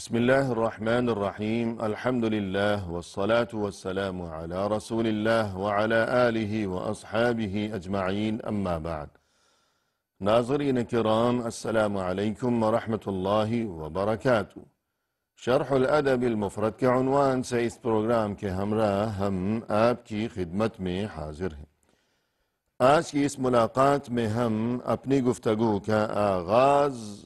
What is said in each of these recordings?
بسم الله الرحمن الرحیم الحمد للہ والصلاة والسلام علی رسول اللہ وعلی آلہ واصحابہ اجمعین اما بعد۔ ناظرین کرام السلام علیکم ورحمۃ اللہ وبرکاتہ۔ شرح الادب المفرد کے عنوان سے اس پروگرام کے ہمراہ ہم آپ کی خدمت میں حاضر ہیں۔ آج کی اس ملاقات میں ہم اپنی گفتگو کا آغاز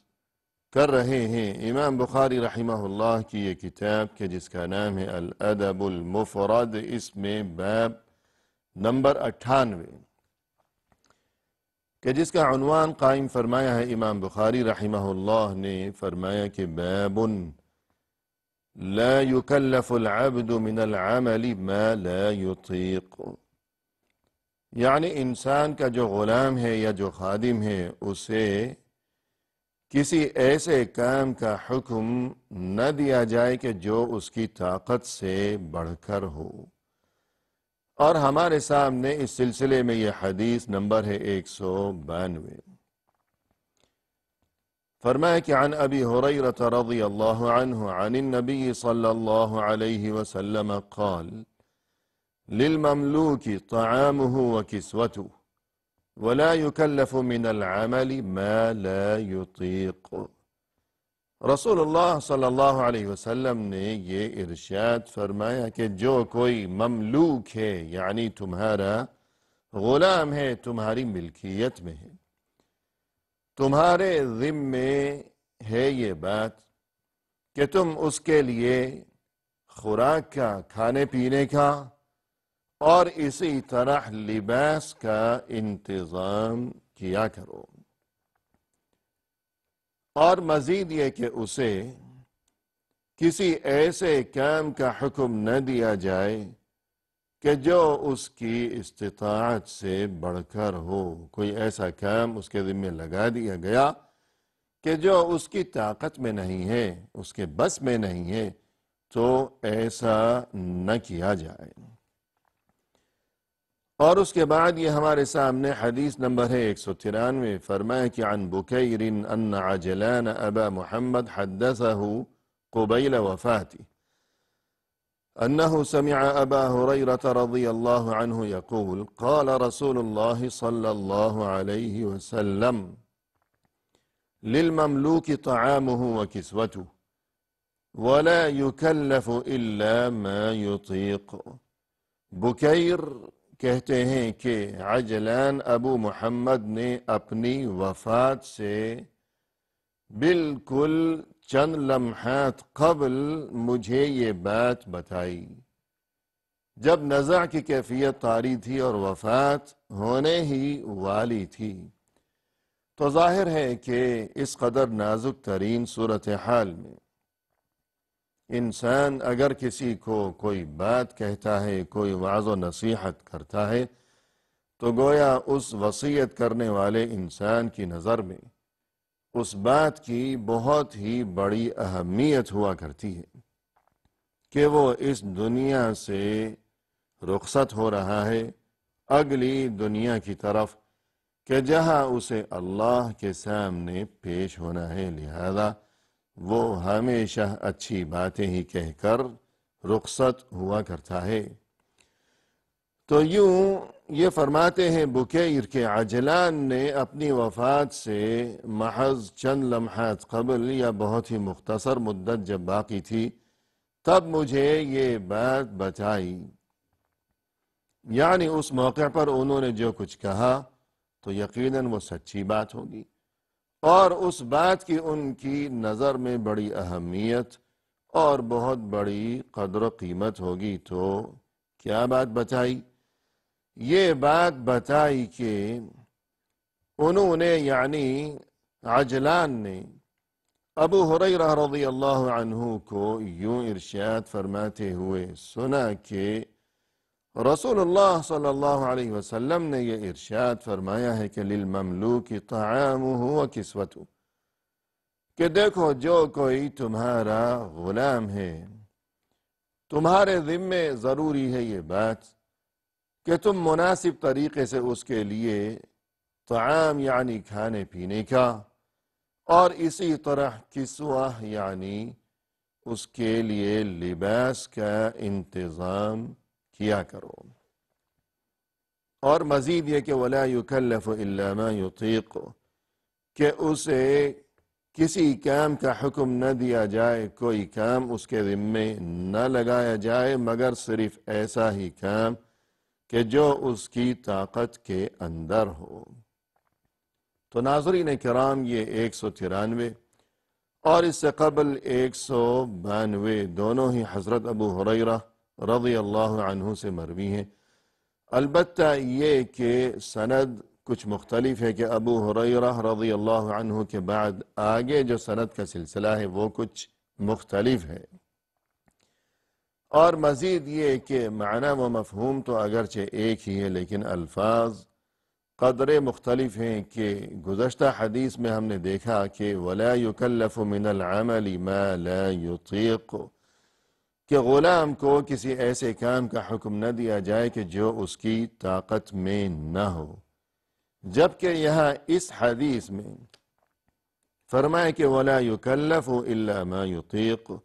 کر رہے ہیں امام بخاری رحمہ اللہ کی یہ کتاب کہ جس کا نام ہے الادب المفرد، اس میں باب نمبر 98 کہ جس کا عنوان قائم فرمایا ہے امام بخاری رحمہ اللہ نے، فرمایا کہ باب لا يكلف العبد من العمل ما لا يطيق، یعنی انسان کا جو غلام ہے یا جو خادم ہے اسے کسی ایسے کام کا حکم نہ دیا جائے کہ جو اس کی طاقت سے بڑھ کر ہو۔ اور ہمارے سامنے اس سلسلے میں یہ حدیث نمبر ہے 192۔ فرمایا کہ عن ابی ہریرہ رضی اللہ عنہ عن النبی صلی اللہ علیہ وسلم قال للمملوک طعامه وکسوته ولا يكلف من العمل ما لا يطيق۔ رسول اللہ صلی اللہ علیہ وسلم نے یہ ارشاد فرمایا کہ جو کوئی مملوک ہے یعنی تمہارا غلام ہے، تمہاری ملکیت میں ہے، تمہارے ذمے ہے یہ بات کہ تم اس کے لیے خوراک کا، کھانے پینے کا اور اسی طرح لباس کا انتظام کیا کرو، اور مزید یہ کہ اسے کسی ایسے کام کا حکم نہ دیا جائے کہ جو اس کی استطاعت سے بڑھ کر ہو۔ کوئی ایسا کام اس کے ذمہ لگا دیا گیا کہ جو اس کی طاقت میں نہیں ہے، اس کے بس میں نہیں ہے، تو ایسا نہ کیا جائے۔ اور اس کے بعد یہ ہمارے سامنے حدیث نمبر ہے 193۔ فرمایا کہ عن بکیر ان عجلان ابا محمد حدثه قبیل وفاته انه سمع ابا هريرة رضی اللہ عنہ يقول قال رسول اللہ صلی اللہ علیہ وسلم للمملوک طعامه وكسوته ولا يكلف الا ما يطيق۔ بکیر کہتے ہیں کہ عجلان ابو محمد نے اپنی وفات سے بالکل چند لمحات قبل مجھے یہ بات بتائی، جب نزع کی کیفیت طاری تھی اور وفات ہونے ہی والی تھی۔ تو ظاہر ہے کہ اس قدر نازک ترین صورتحال میں انسان اگر کسی کو کوئی بات کہتا ہے، کوئی وعظ و نصیحت کرتا ہے، تو گویا اس وصیت کرنے والے انسان کی نظر میں اس بات کی بہت ہی بڑی اہمیت ہوا کرتی ہے کہ وہ اس دنیا سے رخصت ہو رہا ہے اگلی دنیا کی طرف، کہ جہاں اسے اللہ کے سامنے پیش ہونا ہے، لہذا وہ ہمیشہ اچھی باتیں ہی کہہ کر رخصت ہوا کرتا ہے۔ تو یوں یہ فرماتے ہیں بکیر کہ عجلان نے اپنی وفات سے محض چند لمحات قبل یا بہت ہی مختصر مدت جب باقی تھی تب مجھے یہ بات بتائی، یعنی اس موقع پر انہوں نے جو کچھ کہا تو یقیناً وہ سچی بات ہوگی، اور اس بات کی ان کی نظر میں بڑی اہمیت اور بہت بڑی قدر و قیمت ہوگی۔ تو کیا بات بتائی؟ یہ بات بتائی کہ انہوں نے یعنی عجلان نے ابو ہریرہ رضی اللہ عنہ کو یوں ارشاد فرماتے ہوئے سنا کہ رسول اللہ صلی اللہ علیہ وسلم نے یہ ارشاد فرمایا ہے کہ للمملوک طعامه وکسوته، کہ دیکھو جو کوئی تمہارا غلام ہے، تمہارے ذمے ضروری ہے یہ بات کہ تم مناسب طریقے سے اس کے لیے طعام یعنی کھانے پینے کا، اور اسی طرح کسوہ یعنی اس کے لیے لباس کا انتظام کیا کرو۔ اور مزید یہ کہ وَلَا يُكَلَّفُ إِلَّا مَا يُطِيقُ، کہ اسے کسی کام کا حکم نہ دیا جائے، کوئی کام اس کے ذمے نہ لگایا جائے مگر صرف ایسا ہی کام کہ جو اس کی طاقت کے اندر ہو۔ تو ناظرین کرام، یہ 193 اور اس سے قبل 192 دونوں ہی حضرت ابو ہریرہ رضی اللہ عنہ سے مروی ہیں۔ البتہ یہ کہ سند کچھ مختلف ہے کہ ابو ہریرہ رضی اللہ عنہ کے بعد آگے جو سند کا سلسلہ ہے وہ کچھ مختلف ہے، اور مزید یہ کہ معنی و مفہوم تو اگرچہ ایک ہی ہے لیکن الفاظ قدرے مختلف ہیں۔ کہ گزشتہ حدیث میں ہم نے دیکھا کہ وَلَا يُكَلَّفُ مِنَ الْعَمَلِ مَا لَا يُطِيقُ، کہ غلام کو کسی ایسے کام کا حکم نہ دیا جائے کہ جو اس کی طاقت میں نہ ہو، جبکہ یہاں اس حدیث میں فرمائے کہ وَلَا يُكَلَّفُ إِلَّا مَا يُطِيقُ،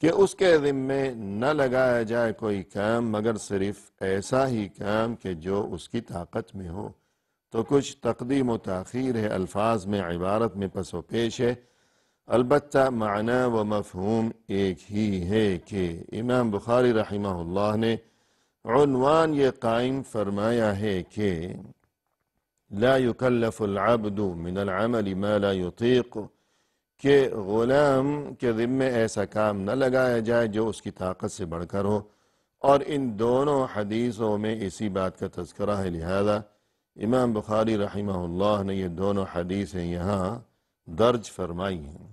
کہ اس کے ذمے نہ لگایا جائے کوئی کام مگر صرف ایسا ہی کام کہ جو اس کی طاقت میں ہو۔ تو کچھ تقدیم و تاخیر ہے، الفاظ میں، عبارت میں پس و پیش ہے، البتہ معنی و مفہوم ایک ہی ہے۔ کہ امام بخاری رحمہ اللہ نے عنوان یہ قائم فرمایا ہے کہ لا يكلف العبد من العمل ما لا يطيق، کہ غلام کے ذمے ایسا کام نہ لگایا جائے جو اس کی طاقت سے بڑھ کر ہو، اور ان دونوں حدیثوں میں اسی بات کا تذکرہ ہے، لہذا امام بخاری رحمہ اللہ نے یہ دونوں حدیثیں یہاں درج فرمائی ہیں۔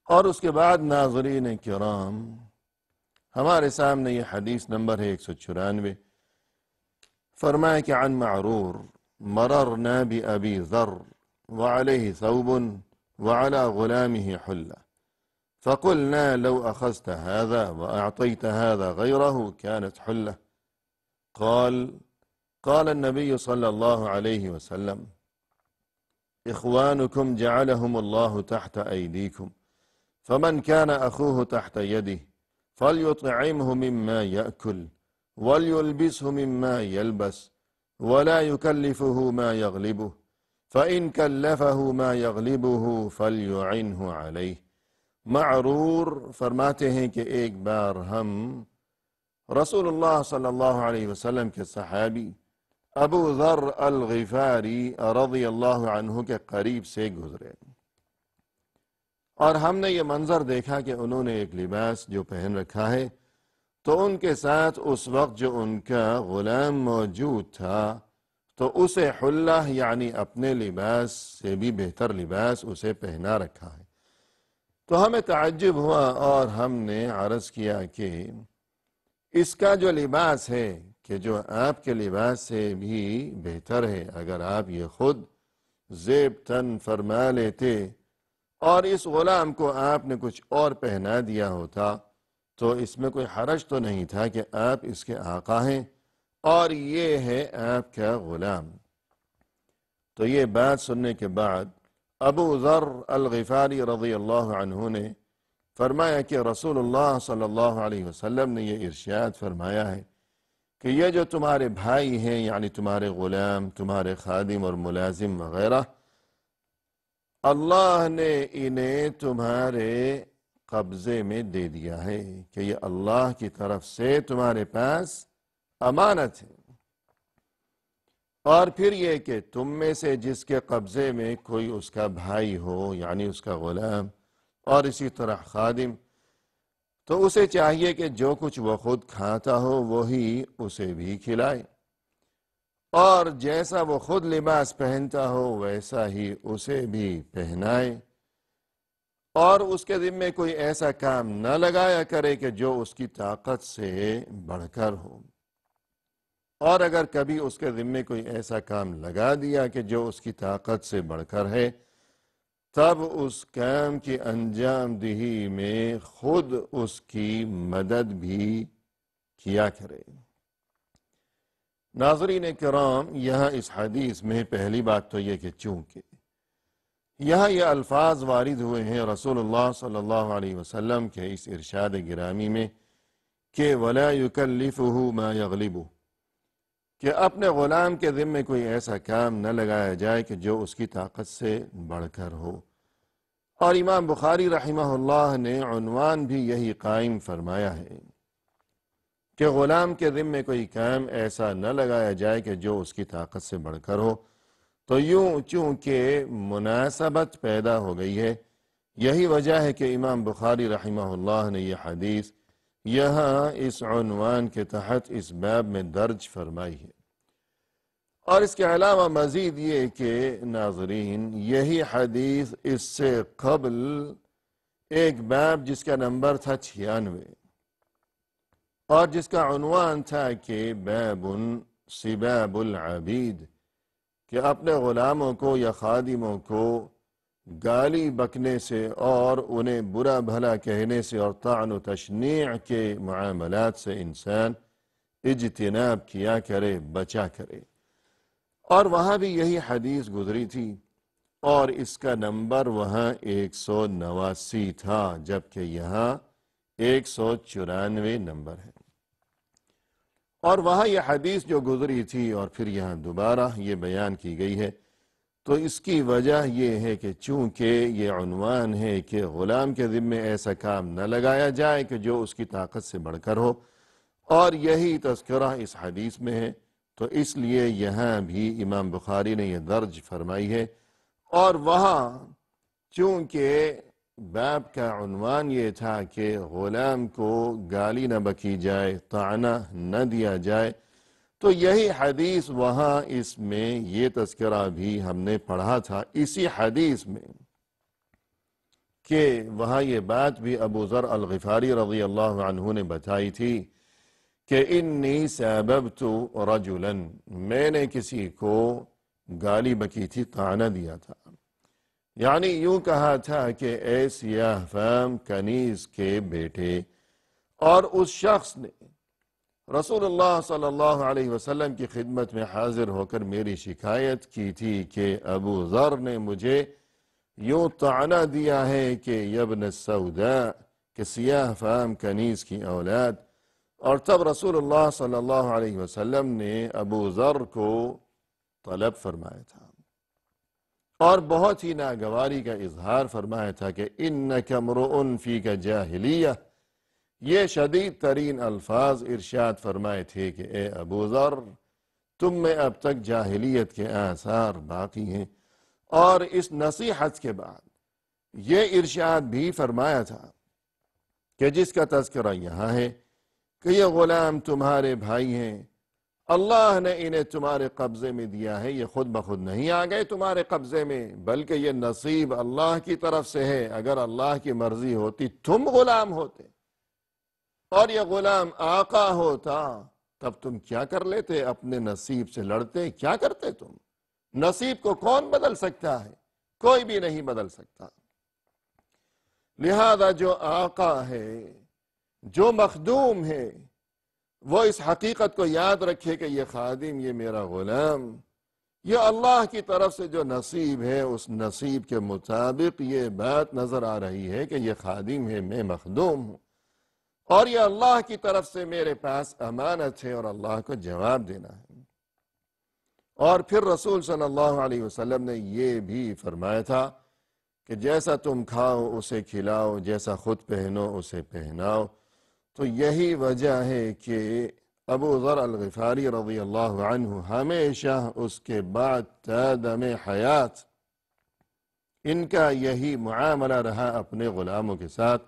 اور اس کے بعد ناظرین کرام، ہمارے سامنے یہ حدیث نمبر ہے 194، فرمایا کہ عن معرور مررنا بأبي ذر وعليه ثوب وعلى غلامه حلة فقلنا لو أخذت هذا وأعطيت هذا غيره كانت حلة، قال النبي صلى الله عليه وسلم إخوانكم جعلهم الله تحت أيديكم، فمن كان أخوه تحت يده فليطعمه مما يأكل وليلبسه مما يلبس ولا يكلفه ما يغلبه، فإن كلفه ما يغلبه فليعنه عليه۔ معرور فرماتے ہیں کہ ایک بار ہم رسول اللہ صلی اللہ علیہ وسلم کے صحابی ابو ذر الغفاری رضی اللہ عنہ کے قریب سے گزرے، اور ہم نے یہ منظر دیکھا کہ انہوں نے ایک لباس جو پہن رکھا ہے، تو ان کے ساتھ اس وقت جو ان کا غلام موجود تھا تو اسے حلہ یعنی اپنے لباس سے بھی بہتر لباس اسے پہنا رکھا ہے۔ تو ہمیں تعجب ہوا اور ہم نے عرض کیا کہ اس کا جو لباس ہے کہ جو آپ کے لباس سے بھی بہتر ہے، اگر آپ یہ خود زیب تن فرما لیتے اور اس غلام کو آپ نے کچھ اور پہنا دیا ہوتا تو اس میں کوئی حرج تو نہیں تھا کہ آپ اس کے آقا ہیں اور یہ ہے آپ کا غلام۔ تو یہ بات سننے کے بعد ابو ذر الغفاری رضی اللہ عنہ نے فرمایا کہ رسول اللہ صلی اللہ علیہ وسلم نے یہ ارشاد فرمایا ہے کہ یہ جو تمہارے بھائی ہیں، یعنی تمہارے غلام، تمہارے خادم اور ملازم وغیرہ، اللہ نے انہیں تمہارے قبضے میں دے دیا ہے کہ یہ اللہ کی طرف سے تمہارے پاس امانت ہے۔ اور پھر یہ کہ تم میں سے جس کے قبضے میں کوئی اس کا بھائی ہو، یعنی اس کا غلام، اور اسی طرح خادم، تو اسے چاہیے کہ جو کچھ وہ خود کھاتا ہو وہی اسے بھی کھلائے، اور جیسا وہ خود لباس پہنتا ہو ویسا ہی اسے بھی پہنائے، اور اس کے ذمے کوئی ایسا کام نہ لگایا کرے کہ جو اس کی طاقت سے بڑھ کر ہو، اور اگر کبھی اس کے ذمے کوئی ایسا کام لگا دیا کہ جو اس کی طاقت سے بڑھ کر ہے، تب اس کام کی انجام دہی میں خود اس کی مدد بھی کیا کرے۔ ناظرین کرام، یہاں اس حدیث میں پہلی بات تو یہ کہ چونکہ یہاں یہ الفاظ وارد ہوئے ہیں رسول اللہ صلی اللہ علیہ وسلم کے اس ارشاد گرامی میں کہ وَلَا يُكَلِّفُهُ مَا يَغْلِبُهُ، کہ اپنے غلام کے ذمے کوئی ایسا کام نہ لگایا جائے کہ جو اس کی طاقت سے بڑھ کر ہو۔ اور امام بخاری رحمہ اللہ نے عنوان بھی یہی قائم فرمایا ہے کہ غلام کے ذمے کوئی کام ایسا نہ لگایا جائے کہ جو اس کی طاقت سے بڑھ کر ہو۔ تو یوں چونکہ مناسبت پیدا ہو گئی ہے، یہی وجہ ہے کہ امام بخاری رحمہ اللہ نے یہ حدیث یہاں اس عنوان کے تحت اس باب میں درج فرمائی ہے۔ اور اس کے علاوہ مزید یہ کہ ناظرین، یہی حدیث اس سے قبل ایک باب جس کا نمبر تھا 96 اور جس کا عنوان تھا کہ باب سباب العبید، کہ اپنے غلاموں کو یا خادموں کو گالی بکنے سے اور انہیں برا بھلا کہنے سے اور طعن و تشنیع کے معاملات سے انسان اجتناب کیا کرے، بچا کرے۔ اور وہاں بھی یہی حدیث گزری تھی اور اس کا نمبر وہاں 189 تھا، جبکہ یہاں 194 نمبر ہے۔ اور وہاں یہ حدیث جو گزری تھی اور پھر یہاں دوبارہ یہ بیان کی گئی ہے، تو اس کی وجہ یہ ہے کہ چونکہ یہ عنوان ہے کہ غلام کے ذمے ایسا کام نہ لگایا جائے کہ جو اس کی طاقت سے بڑھ کر ہو، اور یہی تذکرہ اس حدیث میں ہے، تو اس لیے یہاں بھی امام بخاری نے یہ درج فرمائی ہے۔ اور وہاں چونکہ باب کا عنوان یہ تھا کہ غلام کو گالی نہ بکی جائے، طعنہ نہ دیا جائے، تو یہی حدیث وہاں اس میں یہ تذکرہ بھی ہم نے پڑھا تھا اسی حدیث میں، کہ وہاں یہ بات بھی ابو ذر الغفاری رضی اللہ عنہ نے بتائی تھی کہ انی ساببت رجلا، میں نے کسی کو گالی بکی تھی، طعنہ دیا تھا، یعنی یوں کہا تھا کہ اے سیاہ فام کنیز کے بیٹے۔ اور اس شخص نے رسول اللہ صلی اللہ علیہ وسلم کی خدمت میں حاضر ہو کر میری شکایت کی تھی کہ ابو ذر نے مجھے یوں طعنہ دیا ہے کہ یبن السوداء، کہ سیاہ فام کنیز کی اولاد۔ اور تب رسول اللہ صلی اللہ علیہ وسلم نے ابو ذر کو طلب فرمایا تھا اور بہت ہی ناگواری کا اظہار فرمایا تھا کہ انک امرؤ فیک جاہلیہ، یہ شدید ترین الفاظ ارشاد فرمائے تھے کہ اے ابو ذر، تم میں اب تک جاہلیت کے آثار باقی ہیں۔ اور اس نصیحت کے بعد یہ ارشاد بھی فرمایا تھا کہ جس کا تذکرہ یہاں ہے کہ یہ غلام تمہارے بھائی ہیں، اللہ نے انہیں تمہارے قبضے میں دیا ہے، یہ خود بخود نہیں آ گئے تمہارے قبضے میں، بلکہ یہ نصیب اللہ کی طرف سے ہے۔ اگر اللہ کی مرضی ہوتی تم غلام ہوتے اور یہ غلام آقا ہوتا، تب تم کیا کر لیتے؟ اپنے نصیب سے لڑتے، کیا کرتے تم؟ نصیب کو کون بدل سکتا ہے؟ کوئی بھی نہیں بدل سکتا۔ لہذا جو آقا ہے، جو مخدوم ہے، وہ اس حقیقت کو یاد رکھے کہ یہ خادم، یہ میرا غلام، یہ اللہ کی طرف سے جو نصیب ہے، اس نصیب کے مطابق یہ بات نظر آ رہی ہے کہ یہ خادم ہے، میں مخدوم ہوں، اور یہ اللہ کی طرف سے میرے پاس امانت ہے اور اللہ کو جواب دینا ہے۔ اور پھر رسول صلی اللہ علیہ وسلم نے یہ بھی فرمایا تھا کہ جیسا تم کھاؤ اسے کھلاؤ، جیسا خود پہنو اسے پہناؤ۔ تو یہی وجہ ہے کہ ابو ذر الغفاری رضی اللہ عنہ ہمیشہ اس کے بعد تا دم حیات ان کا یہی معاملہ رہا اپنے غلاموں کے ساتھ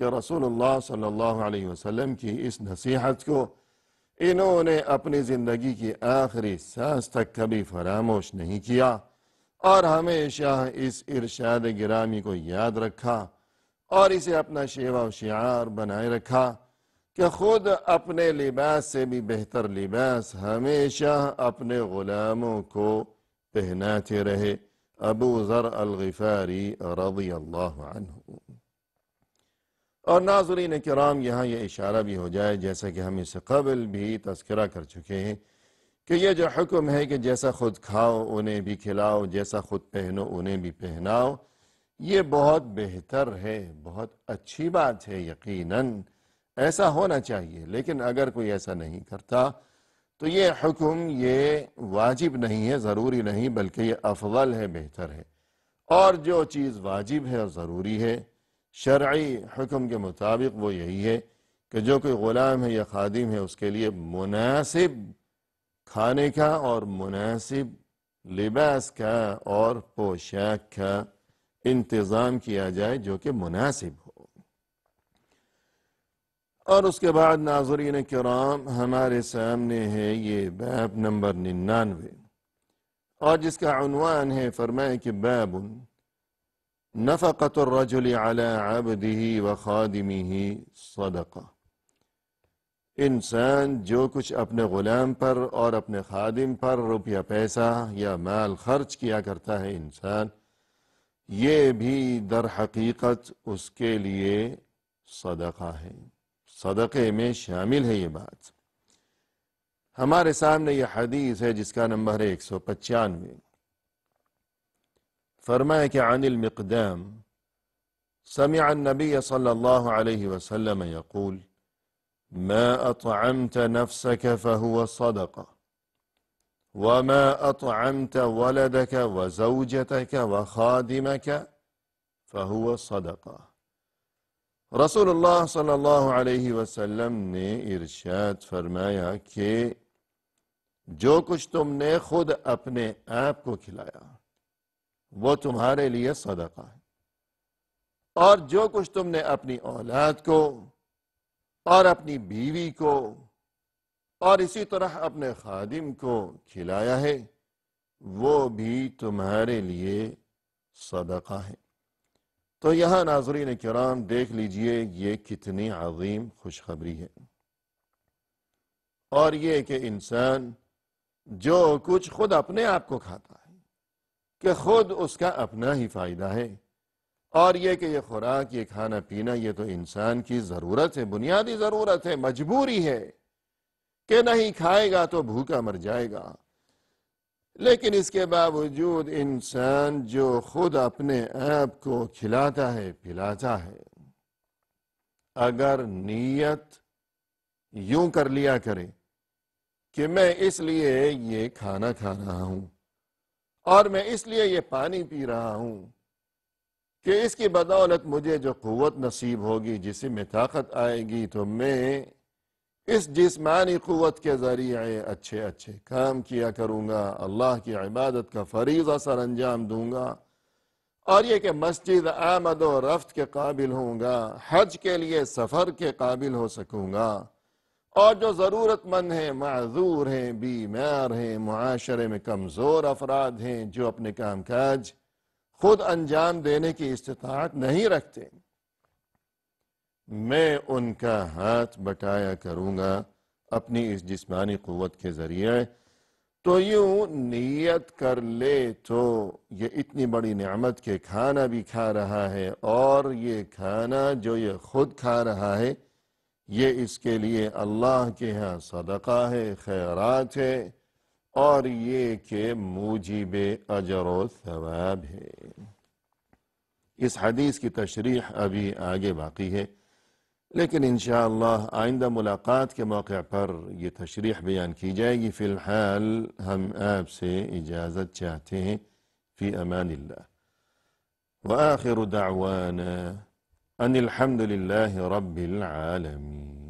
کہ رسول اللہ صلی اللہ علیہ وسلم کی اس نصیحت کو انہوں نے اپنی زندگی کی آخری سانس تک کبھی فراموش نہیں کیا، اور ہمیشہ اس ارشاد گرامی کو یاد رکھا اور اسے اپنا شیوہ و شعار بنائے رکھا کہ خود اپنے لباس سے بھی بہتر لباس ہمیشہ اپنے غلاموں کو پہناتے رہے۔ ابو ذر الغفاری رضی اللہ عنہ۔ اور ناظرین کرام، یہاں یہ اشارہ بھی ہو جائے جیسا کہ ہم اس سے قبل بھی تذکرہ کر چکے ہیں کہ یہ جو حکم ہے کہ جیسا خود کھاؤ انہیں بھی کھلاؤ، جیسا خود پہنو انہیں بھی پہناؤ، یہ بہت بہتر ہے، بہت اچھی بات ہے، یقیناً ایسا ہونا چاہیے۔ لیکن اگر کوئی ایسا نہیں کرتا تو یہ حکم یہ واجب نہیں ہے، ضروری نہیں، بلکہ یہ افضل ہے، بہتر ہے۔ اور جو چیز واجب ہے اور ضروری ہے شرعی حکم کے مطابق وہ یہی ہے کہ جو کوئی غلام ہے یا خادم ہے اس کے لیے مناسب کھانے کا اور مناسب لباس کا اور پوشاک کا انتظام کیا جائے جو کہ مناسب ہو۔ اور اس کے بعد ناظرین کرام ہمارے سامنے ہے یہ باب نمبر 99 اور جس کا عنوان ہے، فرمائے کہ باب نفقۃ الرجل علی عبدہ وخادمہ صدقہ۔ انسان جو کچھ اپنے غلام پر اور اپنے خادم پر روپیہ پیسہ یا مال خرچ کیا کرتا ہے انسان، یہ بھی در حقیقت اس کے لیے صدقہ ہے، صدقے میں شامل ہے۔ یہ بات ہمارے سامنے یہ حدیث ہے جس کا نمبر ہے 195۔ فرمایا کہ عن المقدام سمع النبي صلى الله عليه وسلم يقول ما أطعمت نفسك فهو صدقة وما أطعمت ولدك وزوجتك وخادمك فهو صدقة۔ رسول اللہ صلی اللہ علیہ وسلم نے ارشاد فرمایا کہ جو کچھ تم نے خود اپنے آپ کو کھلایا وہ تمہارے لیے صدقہ ہے، اور جو کچھ تم نے اپنی اولاد کو اور اپنی بیوی کو اور اسی طرح اپنے خادم کو کھلایا ہے وہ بھی تمہارے لیے صدقہ ہے۔ تو یہاں ناظرین کرام دیکھ لیجئے یہ کتنی عظیم خوشخبری ہے، اور یہ کہ انسان جو کچھ خود اپنے آپ کو کھاتا ہے کہ خود اس کا اپنا ہی فائدہ ہے، اور یہ کہ یہ خوراک، یہ کھانا پینا، یہ تو انسان کی ضرورت ہے، بنیادی ضرورت ہے، مجبوری ہے کہ نہیں کھائے گا تو بھوکا مر جائے گا۔ لیکن اس کے باوجود انسان جو خود اپنے آپ کو کھلاتا ہے پلاتا ہے، اگر نیت یوں کر لیا کرے کہ میں اس لیے یہ کھانا کھا رہا ہوں اور میں اس لیے یہ پانی پی رہا ہوں کہ اس کی بدولت مجھے جو قوت نصیب ہوگی، جسم میں طاقت آئے گی تو میں اس جسمانی قوت کے ذریعے اچھے اچھے کام کیا کروں گا، اللہ کی عبادت کا فریضہ سر انجام دوں گا، اور یہ کہ مسجد آمد و رفت کے قابل ہوں گا، حج کے لیے سفر کے قابل ہو سکوں گا، اور جو ضرورت مند ہیں، معذور ہیں، بیمار ہیں، معاشرے میں کمزور افراد ہیں جو اپنے کام کاج خود انجام دینے کی استطاعت نہیں رکھتے، میں ان کا ہاتھ بٹایا کروں گا اپنی اس جسمانی قوت کے ذریعے۔ تو یوں نیت کر لے تو یہ اتنی بڑی نعمت کے کھانا بھی کھا رہا ہے، اور یہ کھانا جو یہ خود کھا رہا ہے یہ اس کے لیے اللہ کے ہاں صدقہ ہے، خیرات ہے، اور یہ کہ موجب اجر و ثواب ہے۔ اس حدیث کی تشریح ابھی آگے باقی ہے، لیکن انشاءاللہ آئندہ ملاقات کے موقع پر یہ تشریح بیان کی جائے گی۔ فی الحال ہم آپ سے اجازت چاہتے ہیں، فی امان اللہ، وآخر دعوانا ان الحمد للہ رب العالمین۔